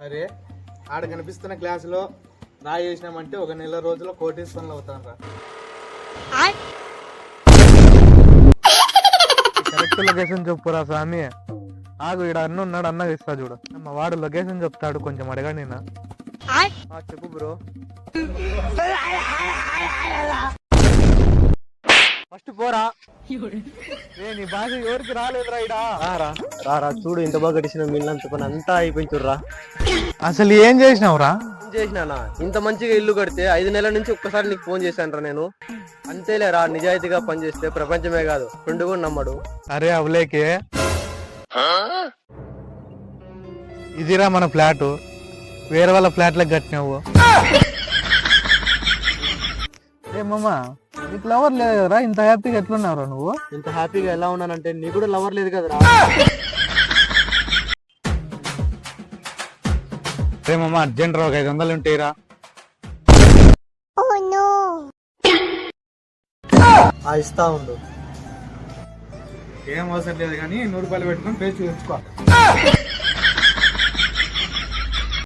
అరే ఆడ కనిపిస్తున్న క్లాసులో రాయి వేసినామంటే ఒక నెల రోజుల్లో కోటీశ్వరులు అవుతాను రా. కరెక్ట్ లొకేషన్ చెప్పురా స్వామి. ఆగు, ఈడ అన్న ఉన్నాడు, అన్నగా ఇస్తా చూడు. మా వాడు లొకేషన్ చెప్తాడు, కొంచెం అడగండి. చెప్పు బ్రో. ఫస్ట్ పోరా. నీ భాష ఎవరికి రాలేదురా ఇడా. రారా చూడు, ఇంత బాగా కట్టించిన మిల్లంత పని అంతా అయిపోయింది చూడరా. అసలు ఏం చేసినావురా? ఏం చేసినానా? ఇంత మంచిగా ఇల్లు కడితే 5 నెలల నుంచి ఒక్కసారి నీకు ఫోన్ చేశాను రా నేను. అంతేలేరా, నిజాయితీగా పనిచేస్తే ప్రపంచమే కాదు ఫ్రెండ్ కూడా నమ్మడు. అరే అవలేకే, ఇదిరా మన ఫ్లాట్. వేరే వాళ్ళ ఫ్లాట్లకు కట్టినావు. ఏమమ్మా, నీకు లవర్ లేదు కదరా? ఇంత హ్యాపీగా ఎట్లున్నావురా నువ్వు? ఇంత హ్యాపీగా ఎలా ఉన్నానంటే నీకు కూడా లవర్ లేదు కదరా. ఏమమ్మా, అర్జెంట్ రా, ఒక 500 ఉంటాయిరా. ఇస్తా ఉండు. ఏం అవసరం లేదు కానీ 100 రూపాయలు పెట్టుకొని పేచి తెచ్చుకో.